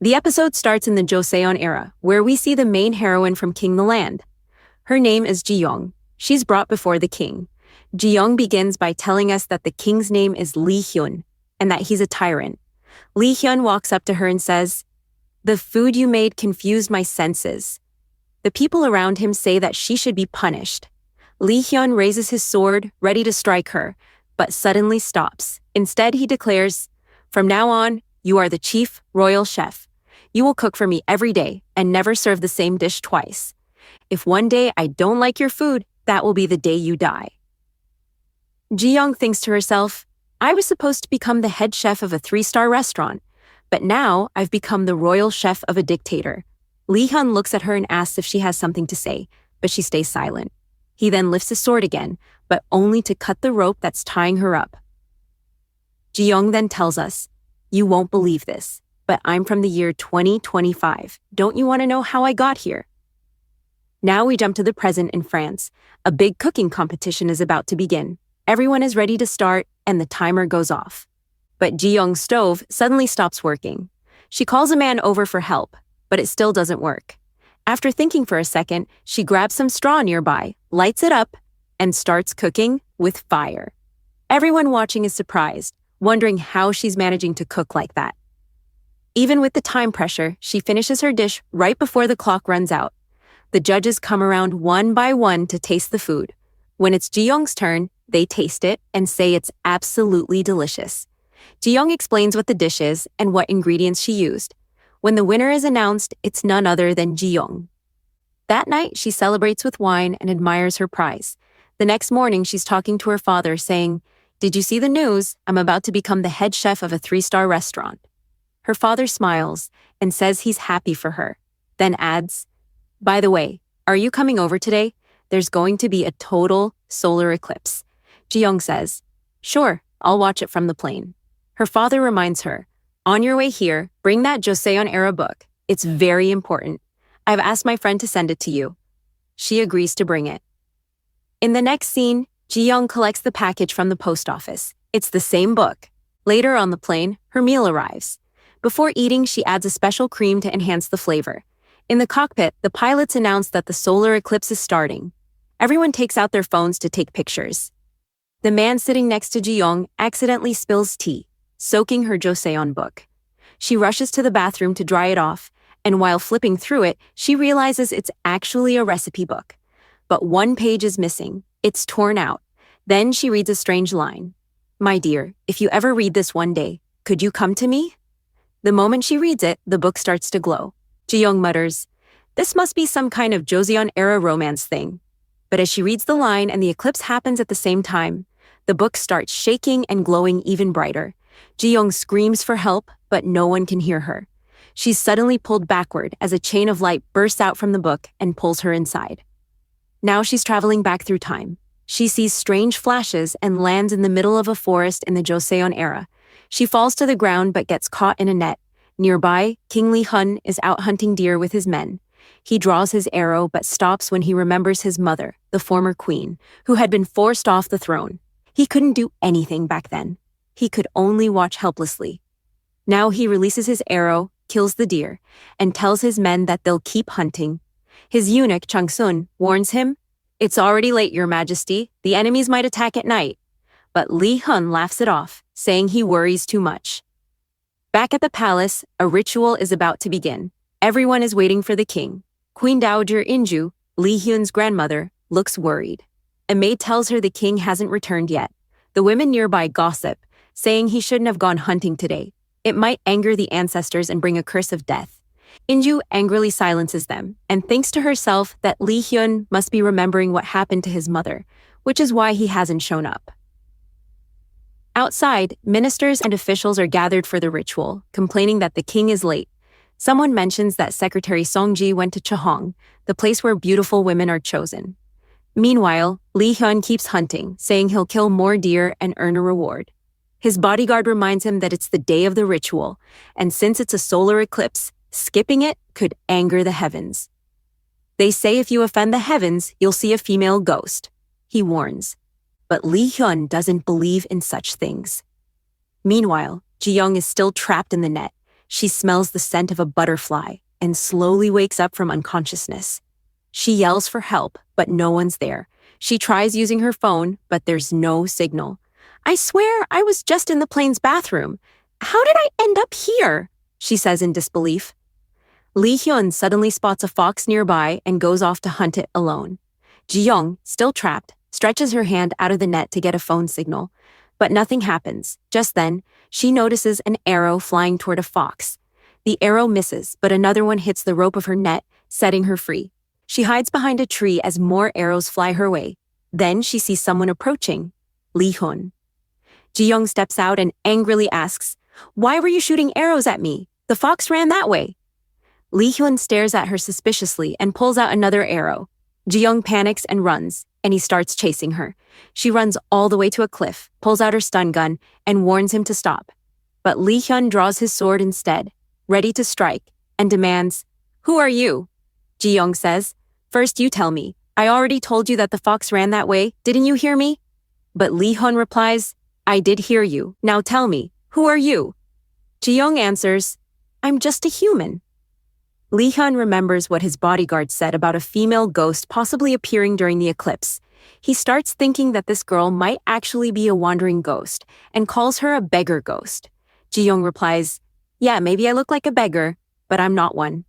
The episode starts in the Joseon era, where we see the main heroine from King the Land. Her name is Ji-young. She's brought before the king. Ji-young begins by telling us that the king's name is Lee Hyun, and that he's a tyrant. Lee Hyun walks up to her and says, "The food you made confused my senses." The people around him say that she should be punished. Lee Hyun raises his sword, ready to strike her, but suddenly stops. Instead, he declares, "From now on, you are the chief royal chef. You will cook for me every day and never serve the same dish twice. If one day I don't like your food, that will be the day you die." Ji-young thinks to herself, "I was supposed to become the head chef of a 3-star restaurant, but now I've become the royal chef of a dictator." Lee Hyun looks at her and asks if she has something to say, but she stays silent. He then lifts his sword again, but only to cut the rope that's tying her up. Ji-young then tells us, "You won't believe this, but I'm from the year 2025. Don't you want to know how I got here?" Now we jump to the present in France. A big cooking competition is about to begin. Everyone is ready to start, and the timer goes off. But Ji-young's stove suddenly stops working. She calls a man over for help, but it still doesn't work. After thinking for a second, she grabs some straw nearby, lights it up, and starts cooking with fire. Everyone watching is surprised, wondering how she's managing to cook like that. Even with the time pressure, she finishes her dish right before the clock runs out. The judges come around one by one to taste the food. When it's Ji-young's turn, they taste it and say it's absolutely delicious. Ji-young explains what the dish is and what ingredients she used. When the winner is announced, it's none other than Ji-young. That night, she celebrates with wine and admires her prize. The next morning, she's talking to her father, saying, "Did you see the news? I'm about to become the head chef of a 3-star restaurant." Her father smiles and says he's happy for her, then adds, "By the way, are you coming over today? There's going to be a total solar eclipse." Ji-young says, "Sure, I'll watch it from the plane." Her father reminds her, "On your way here, bring that Joseon-era book. It's very important. I've asked my friend to send it to you." She agrees to bring it. In the next scene, Ji-young collects the package from the post office. It's the same book. Later on the plane, her meal arrives. Before eating, she adds a special cream to enhance the flavor. In the cockpit, the pilots announce that the solar eclipse is starting. Everyone takes out their phones to take pictures. The man sitting next to Ji-young accidentally spills tea, soaking her Joseon book. She rushes to the bathroom to dry it off, and while flipping through it, she realizes it's actually a recipe book. But one page is missing. It's torn out. Then she reads a strange line. "My dear, if you ever read this one day, could you come to me?" The moment she reads it, the book starts to glow. Ji-young mutters, "This must be some kind of Joseon-era romance thing." But as she reads the line and the eclipse happens at the same time, the book starts shaking and glowing even brighter. Ji-young screams for help, but no one can hear her. She's suddenly pulled backward as a chain of light bursts out from the book and pulls her inside. Now she's traveling back through time. She sees strange flashes and lands in the middle of a forest in the Joseon era. She falls to the ground but gets caught in a net. Nearby, King Lee Hun is out hunting deer with his men. He draws his arrow but stops when he remembers his mother, the former queen, who had been forced off the throne. He couldn't do anything back then. He could only watch helplessly. Now he releases his arrow, kills the deer, and tells his men that they'll keep hunting. His eunuch, Chang-sun, warns him, "It's already late, Your Majesty. The enemies might attack at night." But Lee Hun laughs it off, saying he worries too much. Back at the palace, a ritual is about to begin. Everyone is waiting for the king. Queen Dowager Inju, Lee Hyun's grandmother, looks worried. A maid tells her the king hasn't returned yet. The women nearby gossip, saying he shouldn't have gone hunting today. It might anger the ancestors and bring a curse of death. Inju angrily silences them and thinks to herself that Lee Hyun must be remembering what happened to his mother, which is why he hasn't shown up. Outside, ministers and officials are gathered for the ritual, complaining that the king is late. Someone mentions that Secretary Songji went to Chahong, the place where beautiful women are chosen. Meanwhile, Lee Hyun keeps hunting, saying he'll kill more deer and earn a reward. His bodyguard reminds him that it's the day of the ritual, and since it's a solar eclipse, skipping it could anger the heavens. They say if you offend the heavens, you'll see a female ghost, he warns. But Lee Hyun doesn't believe in such things. Meanwhile, Ji-young is still trapped in the net. She smells the scent of a butterfly and slowly wakes up from unconsciousness. She yells for help, but no one's there. She tries using her phone, but there's no signal. I swear I was just in the plane's bathroom. How did I end up here? She says in disbelief. Lee Hyun suddenly spots a fox nearby and goes off to hunt it alone. Ji-young, still trapped, stretches her hand out of the net to get a phone signal. But nothing happens. Just then, she notices an arrow flying toward a fox. The arrow misses, but another one hits the rope of her net, setting her free. She hides behind a tree as more arrows fly her way. Then she sees someone approaching. Lee Hyun. Ji-young steps out and angrily asks, "Why were you shooting arrows at me? The fox ran that way." Lee Hyun stares at her suspiciously and pulls out another arrow. Ji-young panics and runs, and he starts chasing her. She runs all the way to a cliff, pulls out her stun gun, and warns him to stop. But Lee Hyun draws his sword instead, ready to strike, and demands, "Who are you?" Ji-young says, "First you tell me. I already told you that the fox ran that way. Didn't you hear me?" But Lee Hyun replies, "I did hear you. Now tell me, who are you?" Ji-young answers, "I'm just a human." Lee Hyun remembers what his bodyguard said about a female ghost possibly appearing during the eclipse. He starts thinking that this girl might actually be a wandering ghost and calls her a beggar ghost. Ji-young replies, "Yeah, maybe I look like a beggar, but I'm not one."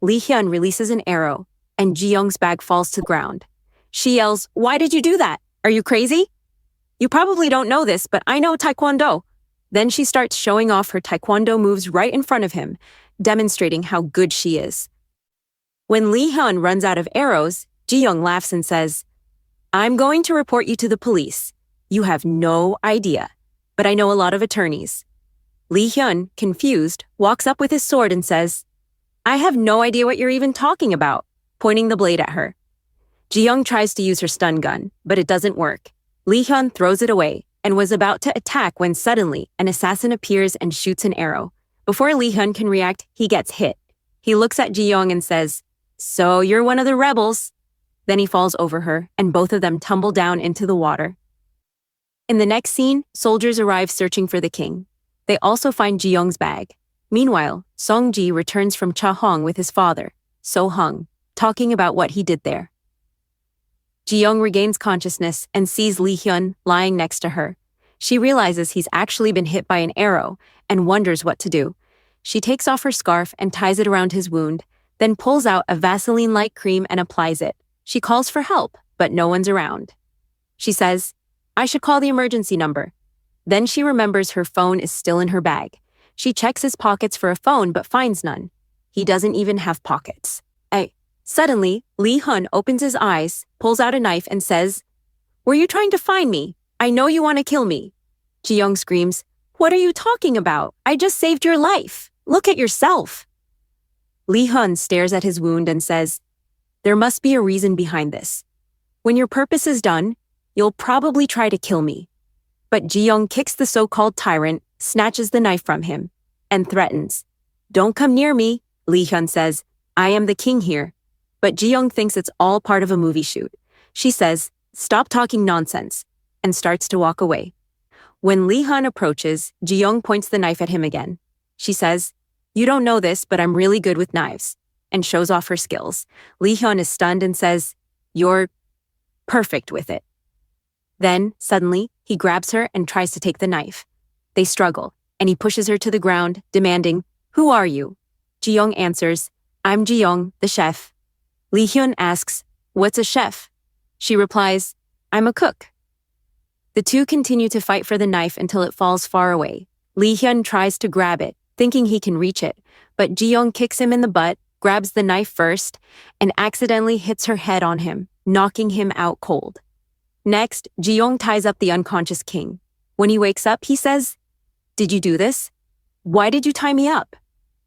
Lee Hyun releases an arrow, and Ji-young's bag falls to the ground. She yells, "Why did you do that? Are you crazy? You probably don't know this, but I know Taekwondo." Then she starts showing off her Taekwondo moves right in front of him, demonstrating how good she is. When Lee Hyun runs out of arrows, Ji-young laughs and says, "I'm going to report you to the police. You have no idea, but I know a lot of attorneys." Lee Hyun, confused, walks up with his sword and says, "I have no idea what you're even talking about," pointing the blade at her. Ji-young tries to use her stun gun, but it doesn't work. Lee Hyun throws it away and was about to attack when suddenly an assassin appears and shoots an arrow. Before Lee Hyun can react, he gets hit. He looks at Ji-young and says, "So you're one of the rebels." Then he falls over her, and both of them tumble down into the water. In the next scene, soldiers arrive searching for the king. They also find Ji-young's bag. Meanwhile, Song-ji returns from Cha-hong with his father, So-hung, talking about what he did there. Ji-young regains consciousness and sees Lee Hyun lying next to her. She realizes he's actually been hit by an arrow and wonders what to do. She takes off her scarf and ties it around his wound, then pulls out a Vaseline-like cream and applies it. She calls for help, but no one's around. She says, "I should call the emergency number." Then she remembers her phone is still in her bag. She checks his pockets for a phone but finds none. He doesn't even have pockets. Suddenly, Lee Hyun opens his eyes, pulls out a knife and says, "Were you trying to find me? I know you want to kill me." Ji-young screams, "What are you talking about? I just saved your life. Look at yourself." Lee Hyun stares at his wound and says, "There must be a reason behind this. When your purpose is done, you'll probably try to kill me." But Ji-young kicks the so-called tyrant, snatches the knife from him, and threatens. "Don't come near me," Lee Hyun says. "I am the king here." But Ji-young thinks it's all part of a movie shoot. She says, "Stop talking nonsense," and starts to walk away. When Lee Hyun approaches, Ji-young points the knife at him again. She says, "You don't know this, but I'm really good with knives," and shows off her skills. Lee Hyun is stunned and says, "You're perfect with it." Then, suddenly, he grabs her and tries to take the knife. They struggle, and he pushes her to the ground, demanding, "Who are you?" Ji-young answers, "I'm Ji-young, the chef." Lee Hyun asks, "What's a chef?" She replies, "I'm a cook." The two continue to fight for the knife until it falls far away. Lee Hyun tries to grab it, thinking he can reach it, but Ji-young kicks him in the butt, grabs the knife first, and accidentally hits her head on him, knocking him out cold. Next, Ji-young ties up the unconscious king. When he wakes up, he says, "Did you do this? Why did you tie me up?"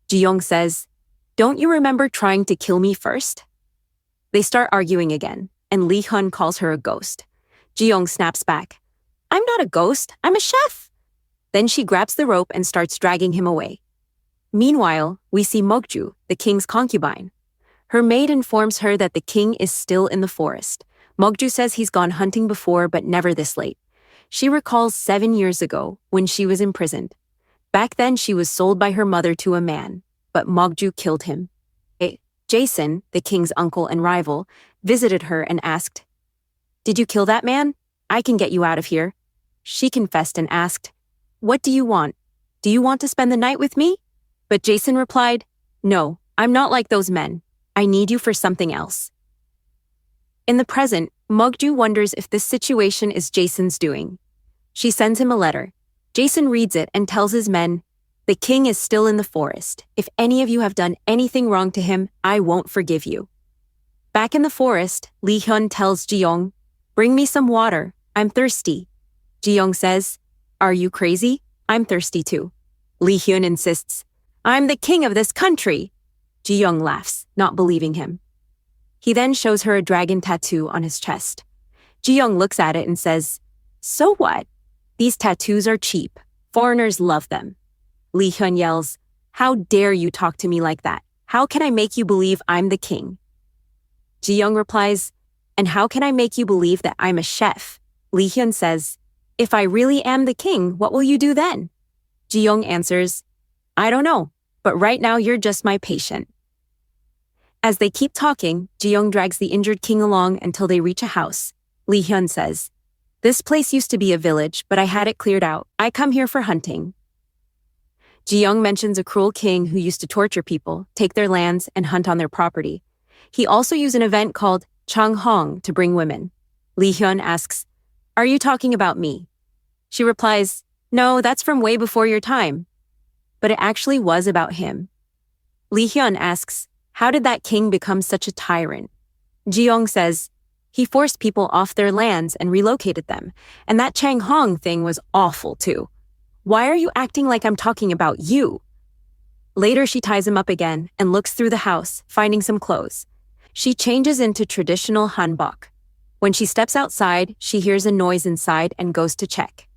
Ji-young says, "Don't you remember trying to kill me first?" They start arguing again, and Lee Hyun calls her a ghost. Ji-young snaps back, "I'm not a ghost, I'm a chef." Then she grabs the rope and starts dragging him away. Meanwhile, we see Mokju, the king's concubine. Her maid informs her that the king is still in the forest. Mokju says he's gone hunting before, but never this late. She recalls 7 years ago when she was imprisoned. Back then she was sold by her mother to a man, but Mokju killed him. Jason, the king's uncle and rival, visited her and asked, "Did you kill that man? I can get you out of here." She confessed and asked, "What do you want? Do you want to spend the night with me?" But Jason replied, "No, I'm not like those men. I need you for something else." In the present, Mokju wonders if this situation is Jason's doing. She sends him a letter. Jason reads it and tells his men, "The king is still in the forest. If any of you have done anything wrong to him, I won't forgive you." Back in the forest, Lee Hyun tells Ji-young, "Bring me some water. I'm thirsty." Ji-young says, "Are you crazy? I'm thirsty too." Lee Hyun insists, "I'm the king of this country." Ji-young laughs, not believing him. He then shows her a dragon tattoo on his chest. Ji-young looks at it and says, "So what? These tattoos are cheap. Foreigners love them." Lee Hyun yells, "How dare you talk to me like that? How can I make you believe I'm the king?" Ji-young replies, "And how can I make you believe that I'm a chef?" Lee Hyun says, "If I really am the king, what will you do then?" Ji-young answers, "I don't know, but right now you're just my patient." As they keep talking, Ji-young drags the injured king along until they reach a house. Lee Hyun says, "This place used to be a village, but I had it cleared out. I come here for hunting." Ji-young mentions a cruel king who used to torture people, take their lands, and hunt on their property. He also used an event called Changhong to bring women. Lee Hyun asks, "Are you talking about me?" She replies, "No, that's from way before your time." But it actually was about him. Lee Hyun asks, "How did that king become such a tyrant?" Ji-young says, "He forced people off their lands and relocated them, and that Changhong thing was awful too. Why are you acting like I'm talking about you?" Later she ties him up again and looks through the house, finding some clothes. She changes into traditional hanbok. When she steps outside, she hears a noise inside and goes to check.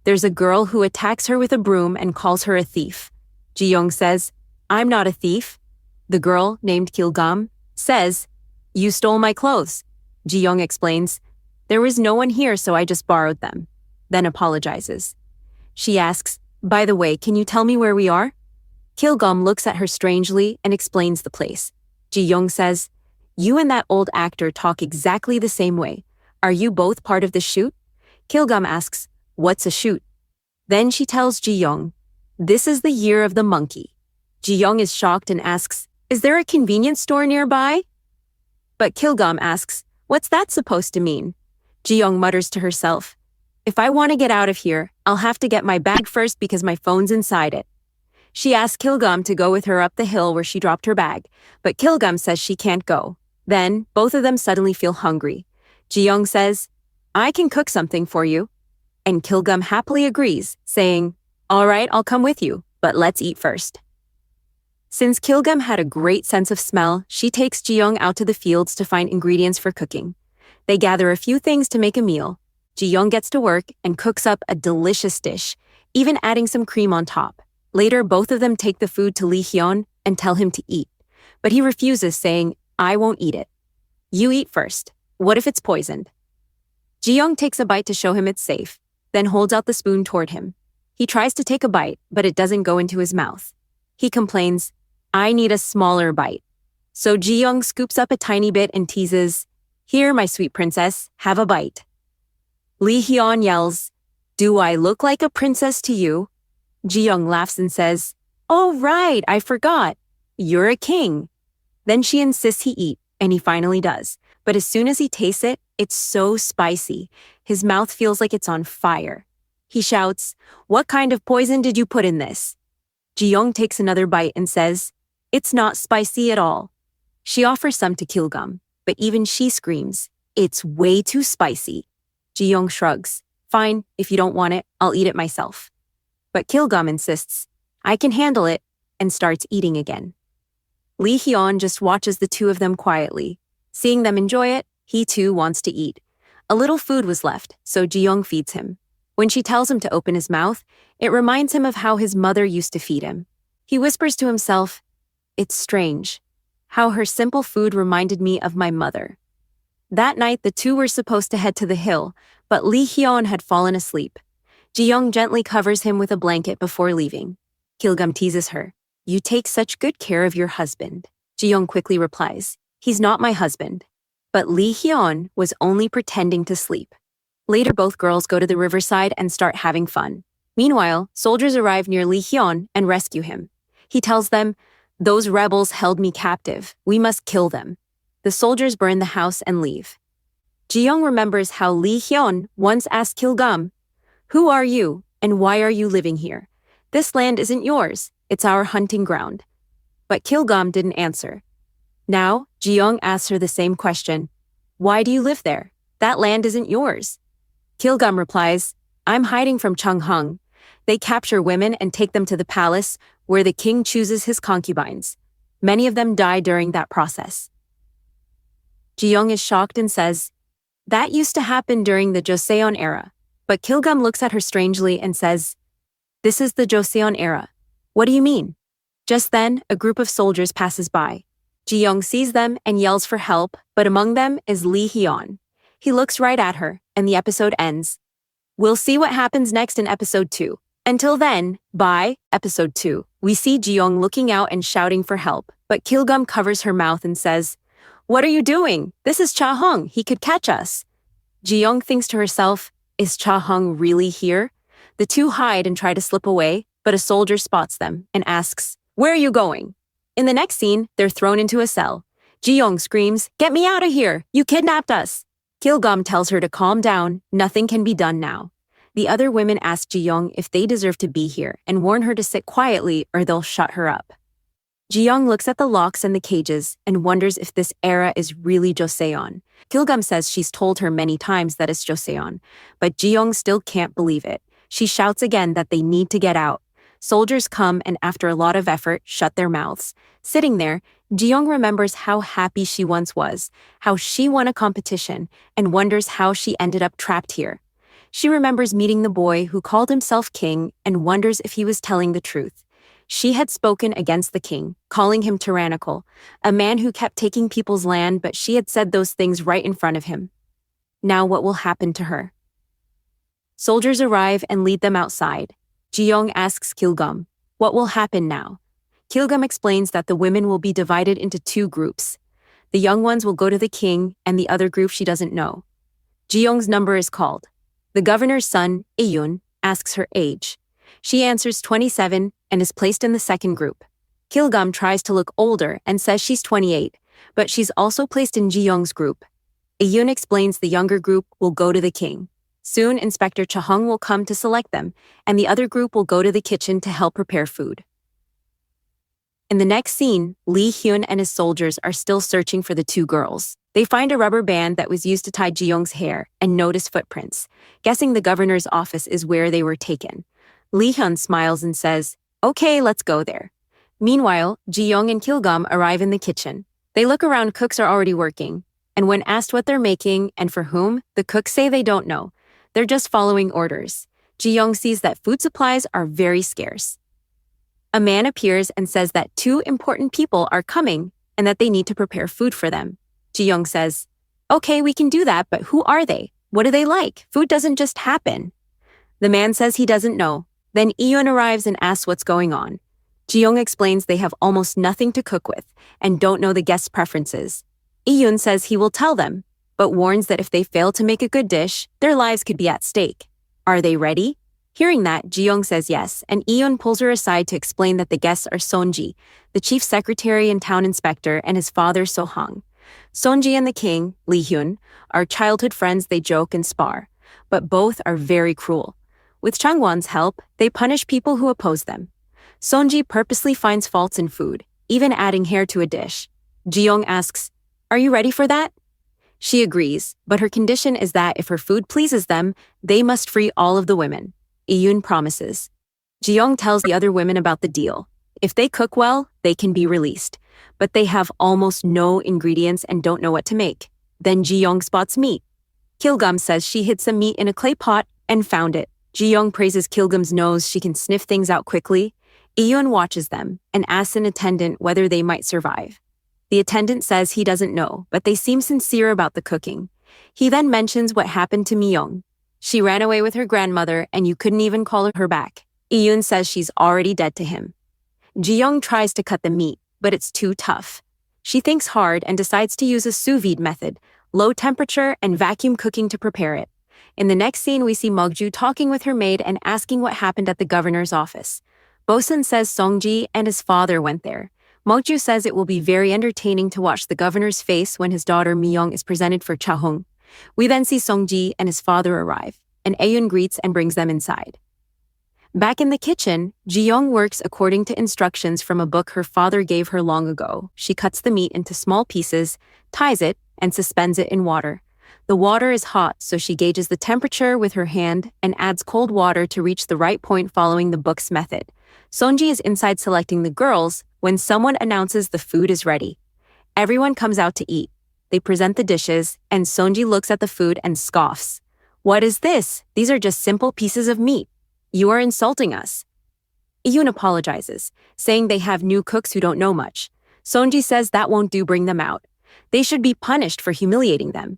There's a girl who attacks her with a broom and calls her a thief. Ji-young says, "I'm not a thief." The girl, named Kilgam, says, "You stole my clothes." Ji-young explains, "There was no one here, so I just borrowed them," then apologizes. She asks, "By the way, can you tell me where we are?" Kilgam looks at her strangely and explains the place. Ji-young says, "You and that old actor talk exactly the same way. Are you both part of the shoot?" Kilgam asks, "What's a shoot?" Then she tells Ji-young, "This is the year of the monkey." Ji-young is shocked and asks, "Is there a convenience store nearby?" But Kilgam asks, "What's that supposed to mean?" Ji-young mutters to herself, "If I want to get out of here, I'll have to get my bag first because my phone's inside it." She asks Kilgam to go with her up the hill where she dropped her bag, but Kilgam says she can't go. Then, both of them suddenly feel hungry. Ji-young says, "I can cook something for you." And Kilgam happily agrees, saying, "All right, I'll come with you, but let's eat first." Since Kilgam had a great sense of smell, she takes Ji-young out to the fields to find ingredients for cooking. They gather a few things to make a meal. Ji-young gets to work and cooks up a delicious dish, even adding some cream on top. Later, both of them take the food to Lee Hyun and tell him to eat. But he refuses, saying, "I won't eat it." "You eat first. What if it's poisoned?" Ji-young takes a bite to show him it's safe, then holds out the spoon toward him. He tries to take a bite, but it doesn't go into his mouth. He complains, "I need a smaller bite." So Ji-young scoops up a tiny bit and teases, "Here, my sweet princess, have a bite." Lee Hyun yells, "Do I look like a princess to you?" Ji-young laughs and says, "Oh right, I forgot. You're a king." Then she insists he eat, and he finally does. But as soon as he tastes it, it's so spicy. His mouth feels like it's on fire. He shouts, "What kind of poison did you put in this?" Ji-young takes another bite and says, "It's not spicy at all." She offers some to Kilgam, but even she screams, "It's way too spicy." Ji-young shrugs, "Fine, if you don't want it, I'll eat it myself." But Kilgam insists, "I can handle it," and starts eating again. Lee Hyun just watches the two of them quietly. Seeing them enjoy it, he too wants to eat. A little food was left, so Ji-young feeds him. When she tells him to open his mouth, it reminds him of how his mother used to feed him. He whispers to himself, "It's strange, how her simple food reminded me of my mother." That night, the two were supposed to head to the hill, but Lee Hyun had fallen asleep. Ji-young gently covers him with a blanket before leaving. Kil-gum teases her. You take such good care of your husband. Ji-young quickly replies, he's not my husband. But Lee Hyun was only pretending to sleep. Later both girls go to the riverside and start having fun. Meanwhile, soldiers arrive near Lee Hyun and rescue him. He tells them, those rebels held me captive. We must kill them. The soldiers burn the house and leave. Ji-young remembers how Lee Hyun once asked Kil-gum, who are you and why are you living here? This land isn't yours. It's our hunting ground. But Kil-gum didn't answer. Now, Ji-young asks her the same question. Why do you live there? That land isn't yours. Kil-gum replies, I'm hiding from Chung-hung. They capture women and take them to the palace where the king chooses his concubines. Many of them die during that process. Ji-young is shocked and says, that used to happen during the Joseon era. But Kil-gum looks at her strangely and says, this is the Joseon era. What do you mean? Just then, a group of soldiers passes by. Ji-young sees them and yells for help, but among them is Lee Hyun. He looks right at her, and the episode ends. We'll see what happens next in episode 2. Until then, bye. Episode 2. We see Ji-young looking out and shouting for help, but Kil-gum covers her mouth and says, what are you doing? This is Cha-hung. He could catch us. Ji-young thinks to herself, is Cha-hung really here? The two hide and try to slip away, but a soldier spots them and asks, where are you going? In the next scene, they're thrown into a cell. Ji-young screams, get me out of here! You kidnapped us! Kil-gum tells her to calm down, nothing can be done now. The other women ask Ji-young if they deserve to be here and warn her to sit quietly or they'll shut her up. Ji-young looks at the locks and the cages and wonders if this era is really Joseon. Kil-gum says she's told her many times that it's Joseon, but Ji-young still can't believe it. She shouts again that they need to get out. Soldiers come and after a lot of effort, shut their mouths. Sitting there, Ji-young remembers how happy she once was, how she won a competition, and wonders how she ended up trapped here. She remembers meeting the boy who called himself king and wonders if he was telling the truth. She had spoken against the king, calling him tyrannical, a man who kept taking people's land, but she had said those things right in front of him. Now what will happen to her? Soldiers arrive and lead them outside. Ji-young asks Kil-gum, what will happen now? Kil-gum explains that the women will be divided into 2 groups. The young ones will go to the king, and the other group she doesn't know. Ji-young's number is called. The governor's son, Iyun, asks her age. She answers 27 and is placed in the second group. Kil-gum tries to look older and says she's 28, but she's also placed in Ji-young's group. Iyun explains the younger group will go to the king. Soon, Inspector Cha-hung will come to select them, and the other group will go to the kitchen to help prepare food. In the next scene, Lee Hyun and his soldiers are still searching for the 2 girls. They find a rubber band that was used to tie Ji-young's hair and notice footprints, guessing the governor's office is where they were taken. Lee Hyun smiles and says, okay, let's go there. Meanwhile, Ji-young and Kil-gum arrive in the kitchen. They look around, cooks are already working, and when asked what they're making and for whom, the cooks say they don't know. They're just following orders. Ji-young sees that food supplies are very scarce. A man appears and says that 2 important people are coming and that they need to prepare food for them. Ji-young says, okay, we can do that, but who are they? What do they like? Food doesn't just happen. The man says he doesn't know. Then Iyun arrives and asks what's going on. Ji-young explains they have almost nothing to cook with and don't know the guests' preferences. Iyun says he will tell them, but warns that if they fail to make a good dish, their lives could be at stake. Are they ready? Hearing that, Ji-young says yes, and Iyun pulls her aside to explain that the guests are Sonji, the chief secretary and town inspector, and his father So-hang. Sonji and the king, Lee Hyun, are childhood friends. They joke and spar, but both are very cruel. With Changwon's help, they punish people who oppose them. Sonji purposely finds faults in food, even adding hair to a dish. Ji-young asks, are you ready for that? She agrees, but her condition is that if her food pleases them, they must free all of the women. Iyun promises. Ji-young tells the other women about the deal. If they cook well, they can be released. But they have almost no ingredients and don't know what to make. Then Ji-young spots meat. Kil-gum says she hid some meat in a clay pot and found it. Ji-young praises Kil-gum's nose, she can sniff things out quickly. Iyun watches them and asks an attendant whether they might survive. The attendant says he doesn't know, but they seem sincere about the cooking. He then mentions what happened to Mi-young. She ran away with her grandmother and you couldn't even call her back. Iyun says she's already dead to him. Ji-young tries to cut the meat, but it's too tough. She thinks hard and decides to use a sous vide method, low temperature and vacuum cooking to prepare it. In the next scene, we see Mokju talking with her maid and asking what happened at the governor's office. Bosun says Songji and his father went there. Mokju says it will be very entertaining to watch the governor's face when his daughter Mi-young is presented for Cha-hung. We then see Songji and his father arrive, and Aeun greets and brings them inside. Back in the kitchen, Ji-young works according to instructions from a book her father gave her long ago. She cuts the meat into small pieces, ties it, and suspends it in water. The water is hot, so she gauges the temperature with her hand and adds cold water to reach the right point following the book's method. Sonji is inside selecting the girls when someone announces the food is ready. Everyone comes out to eat. They present the dishes, and Sonji looks at the food and scoffs. "What is this? These are just simple pieces of meat. You are insulting us." Iyun apologizes, saying they have new cooks who don't know much. Sonji says that won't do, bring them out. They should be punished for humiliating them.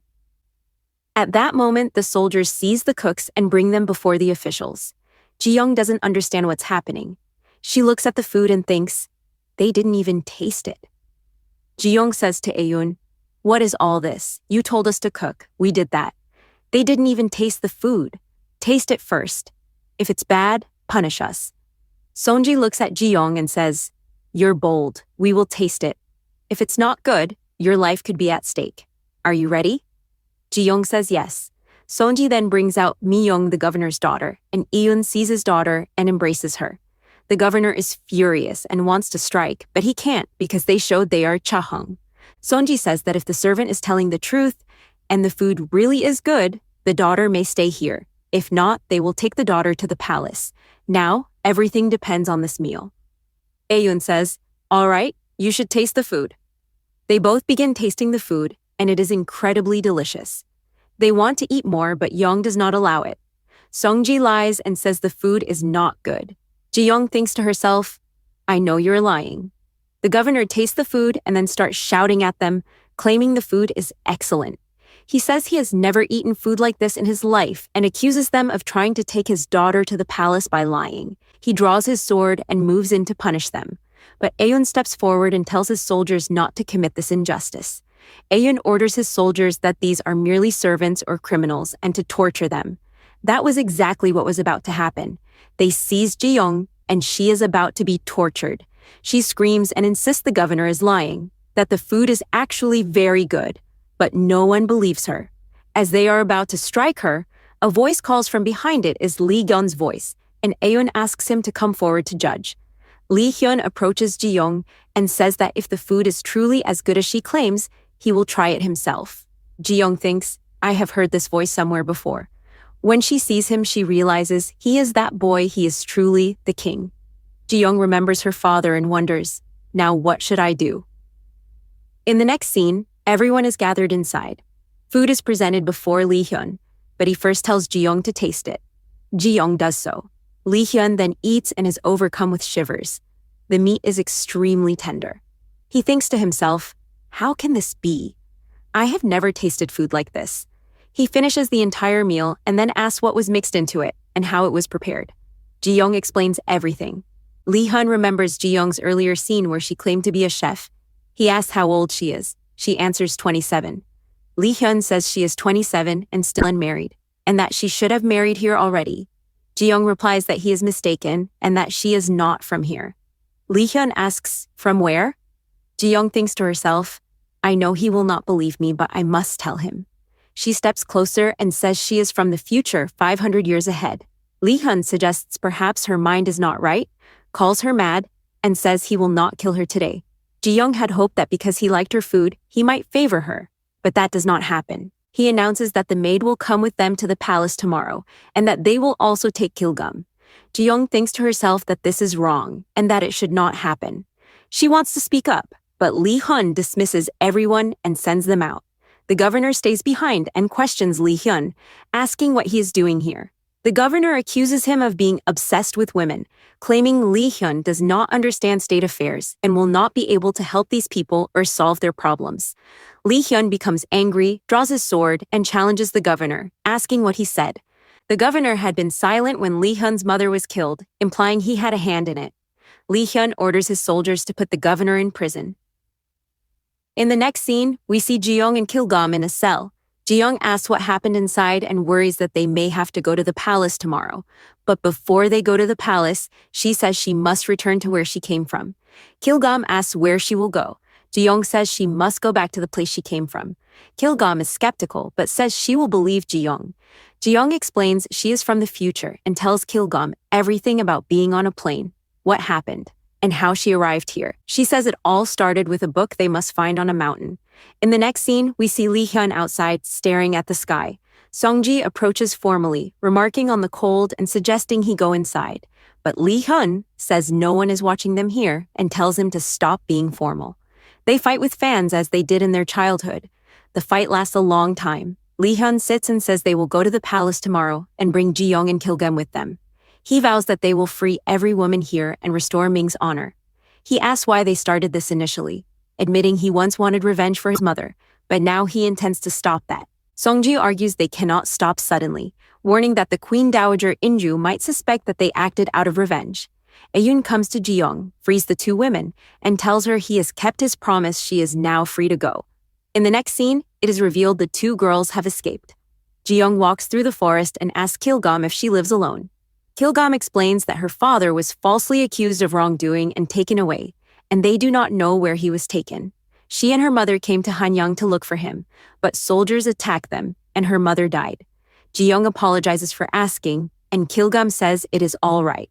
At that moment, the soldiers seize the cooks and bring them before the officials. Ji-young doesn't understand what's happening. She looks at the food and thinks, they didn't even taste it. Ji-young says to Aeun, "What is all this? You told us to cook. We did that. They didn't even taste the food. Taste it first. If it's bad, punish us." Sonji looks at Ji-young and says, "You're bold. We will taste it. If it's not good, your life could be at stake. Are you ready?" Ji-young says yes. Sonji then brings out Mi-young, the governor's daughter, and Iyun sees his daughter and embraces her. The governor is furious and wants to strike, but he can't because they showed they are Cha-hung. Sonji says that if the servant is telling the truth and the food really is good, the daughter may stay here. If not, they will take the daughter to the palace. Now, everything depends on this meal. Aeun says, "All right, you should taste the food." They both begin tasting the food, and it is incredibly delicious. They want to eat more, but Young does not allow it. Songji lies and says the food is not good. Ji-young thinks to herself, "I know you're lying." The governor tastes the food and then starts shouting at them, claiming the food is excellent. He says he has never eaten food like this in his life and accuses them of trying to take his daughter to the palace by lying. He draws his sword and moves in to punish them. But Aeun steps forward and tells his soldiers not to commit this injustice. Aeun orders his soldiers that these are merely servants or criminals and to torture them. That was exactly what was about to happen. They seize Ji-young, and she is about to be tortured. She screams and insists the governor is lying, that the food is actually very good. But no one believes her. As they are about to strike her, a voice calls from behind. It is Lee Hyun's voice, and Aeun asks him to come forward to judge. Lee Hyun approaches Ji-young and says that if the food is truly as good as she claims, he will try it himself. Ji-young thinks, "I have heard this voice somewhere before." When she sees him, she realizes he is that boy. He is truly the king. Ji-young remembers her father and wonders, "Now what should I do?" In the next scene, everyone is gathered inside. Food is presented before Lee Hyun, but he first tells Ji-young to taste it. Ji-young does so. Lee Hyun then eats and is overcome with shivers. The meat is extremely tender. He thinks to himself, "How can this be? I have never tasted food like this." He finishes the entire meal and then asks what was mixed into it and how it was prepared. Ji-young explains everything. Lee Hyun remembers Ji-young's earlier scene where she claimed to be a chef. He asks how old she is. She answers 27. Lee Hyun says she is 27 and still unmarried, and that she should have married here already. Ji-young replies that he is mistaken and that she is not from here. Lee Hyun asks, "From where?" Ji-young thinks to herself, "I know he will not believe me, but I must tell him." She steps closer and says she is from the future, 500 years ahead. Lee Hyun suggests perhaps her mind is not right, calls her mad, and says he will not kill her today. Ji-young had hoped that because he liked her food, he might favor her, but that does not happen. He announces that the maid will come with them to the palace tomorrow, and that they will also take Kilgum. Ji-young thinks to herself that this is wrong, and that it should not happen. She wants to speak up, but Lee Hyun dismisses everyone and sends them out. The governor stays behind and questions Lee Hyun, asking what he is doing here. The governor accuses him of being obsessed with women, claiming Lee Hyun does not understand state affairs and will not be able to help these people or solve their problems. Lee Hyun becomes angry, draws his sword, and challenges the governor, asking what he said. The governor had been silent when Lee Hyun's mother was killed, implying he had a hand in it. Lee Hyun orders his soldiers to put the governor in prison. In the next scene, we see Ji-young and Kil-gam in a cell. Ji-young asks what happened inside and worries that they may have to go to the palace tomorrow. But before they go to the palace, she says she must return to where she came from. Kil-gam asks where she will go. Ji-young says she must go back to the place she came from. Kil-gam is skeptical but says she will believe Ji-young. Ji-young explains she is from the future and tells Kil-gam everything about being on a plane, what happened, and how she arrived here. She says it all started with a book they must find on a mountain. In the next scene, we see Lee Hyun outside staring at the sky. Songji approaches formally, remarking on the cold and suggesting he go inside. But Lee Hyun says no one is watching them here and tells him to stop being formal. They fight with fans as they did in their childhood. The fight lasts a long time. Lee Hyun sits and says they will go to the palace tomorrow and bring Ji-young and Kil-gam with them. He vows that they will free every woman here and restore Ming's honor. He asks why they started this initially, admitting he once wanted revenge for his mother, but now he intends to stop that. Songji argues they cannot stop suddenly, warning that the Queen Dowager Inju might suspect that they acted out of revenge. Ayoon comes to Ji-young, frees the two women, and tells her he has kept his promise. She is now free to go. In the next scene, it is revealed the two girls have escaped. Ji-young walks through the forest and asks Kil-gam if she lives alone. Kil-gam explains that her father was falsely accused of wrongdoing and taken away, and they do not know where he was taken. She and her mother came to Hanyang to look for him, but soldiers attacked them, and her mother died. Ji-young apologizes for asking, and Kil-gam says it is all right.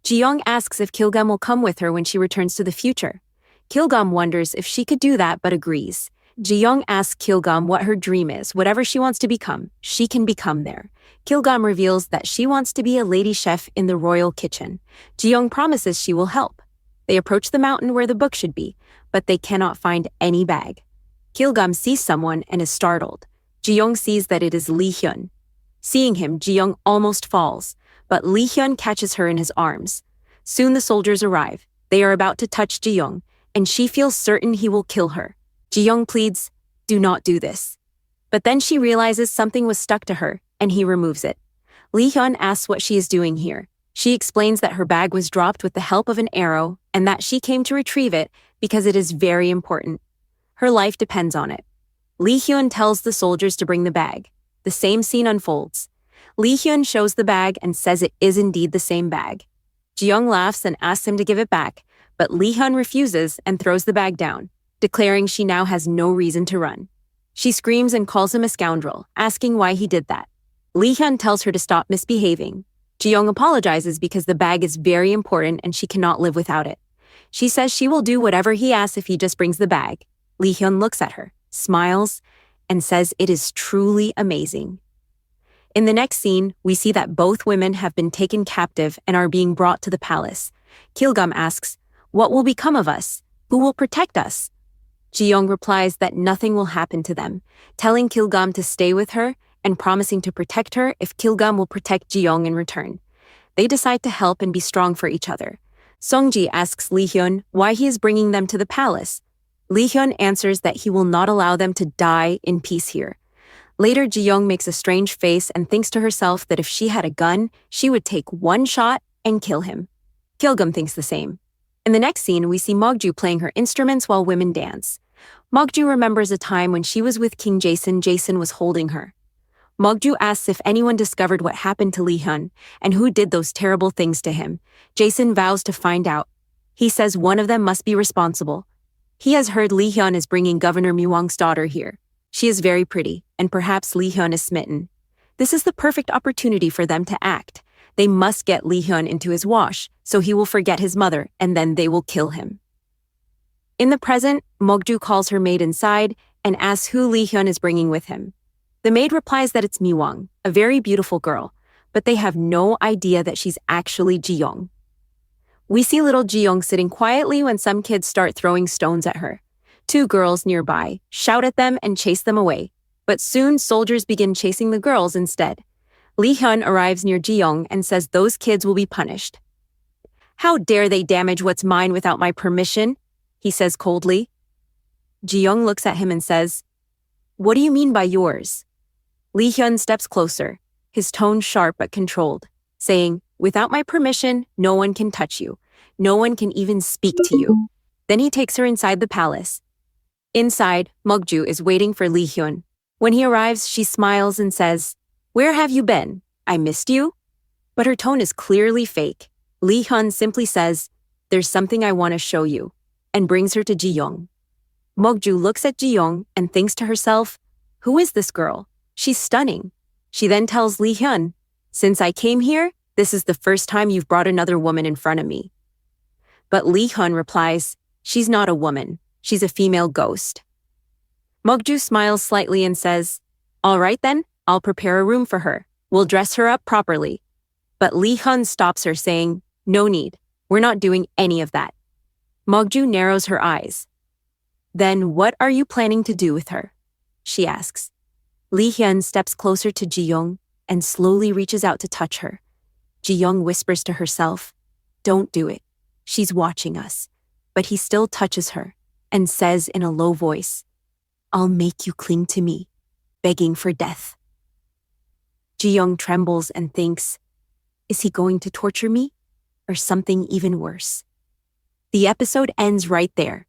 Ji-young asks if Kil-gam will come with her when she returns to the future. Kil-gam wonders if she could do that but agrees. Ji-young asks Kil-gam what her dream is. Whatever she wants to become, she can become there. Kil-gam reveals that she wants to be a lady chef in the royal kitchen. Ji-young promises she will help. They approach the mountain where the book should be, but they cannot find any bag. Kil-gam sees someone and is startled. Ji-young sees that it is Lee Hyun. Seeing him, Ji-young almost falls, but Lee Hyun catches her in his arms. Soon the soldiers arrive. They are about to touch Ji-young, and she feels certain he will kill her. Ji-young pleads, "Do not do this." But then she realizes something was stuck to her, and he removes it. Lee Hyun asks what she is doing here. She explains that her bag was dropped with the help of an arrow and that she came to retrieve it because it is very important. Her life depends on it. Lee Hyun tells the soldiers to bring the bag. The same scene unfolds. Lee Hyun shows the bag and says it is indeed the same bag. Ji-young laughs and asks him to give it back, but Lee Hyun refuses and throws the bag down, declaring she now has no reason to run. She screams and calls him a scoundrel, asking why he did that. Lee Hyun tells her to stop misbehaving. Ji-young apologizes because the bag is very important and she cannot live without it. She says she will do whatever he asks if he just brings the bag. Lee Hyun looks at her, smiles, and says it is truly amazing. In the next scene, we see that both women have been taken captive and are being brought to the palace. Kil-gam asks, "What will become of us? Who will protect us?" Ji-young replies that nothing will happen to them, telling Kil-gam to stay with her and promising to protect her if Kil-gam will protect Ji-young in return. They decide to help and be strong for each other. Songji asks Lee Hyun why he is bringing them to the palace. Lee Hyun answers that he will not allow them to die in peace here. Later, Ji-young makes a strange face and thinks to herself that if she had a gun, she would take one shot and kill him. Kil-gam thinks the same. In the next scene, we see Mokju playing her instruments while women dance. Mokju remembers a time when she was with King Jason. Jason was holding her. Mokju asks if anyone discovered what happened to Lee Hyun and who did those terrible things to him. Jason vows to find out. He says one of them must be responsible. He has heard Lee Hyun is bringing Governor Miwang's daughter here. She is very pretty, and perhaps Lee Hyun is smitten. This is the perfect opportunity for them to act. They must get Lee Hyun into his wash, so he will forget his mother, and then they will kill him. In the present, Mokju calls her maid inside and asks who Lee Hyun is bringing with him. The maid replies that it's Miwang, a very beautiful girl, but they have no idea that she's actually Ji-young. We see little Ji-young sitting quietly when some kids start throwing stones at her. Two girls nearby shout at them and chase them away, but soon soldiers begin chasing the girls instead. Lee Hyun arrives near Ji-young and says those kids will be punished. "How dare they damage what's mine without my permission?" he says coldly. Ji-young looks at him and says, "What do you mean by yours?" Lee Hyun steps closer. his tone sharp but controlled, saying, "Without my permission, no one can touch you. No one can even speak to you." Then he takes her inside the palace. Inside, Mokju is waiting for Lee Hyun. When he arrives, she smiles and says, "Where have you been? I missed you?" But her tone is clearly fake. Lee Hyun simply says, "There's something I want to show you," and brings her to Ji-young. Mokju looks at Ji-young and thinks to herself, "Who is this girl? She's stunning." She then tells Lee Hyun, "Since I came here, this is the first time you've brought another woman in front of me." But Lee Hyun replies, "She's not a woman. She's a female ghost." Mokju smiles slightly and says, "All right then, I'll prepare a room for her. We'll dress her up properly." But Lee Hyun stops her saying, "No need. We're not doing any of that." Mokju narrows her eyes. "Then what are you planning to do with her?" she asks. Lee Hyun steps closer to Ji-young and slowly reaches out to touch her. Ji-young whispers to herself, "Don't do it. She's watching us." But he still touches her and says in a low voice, "I'll make you cling to me, begging for death." Ji-young trembles and thinks, is he going to torture me or something even worse? The episode ends right there.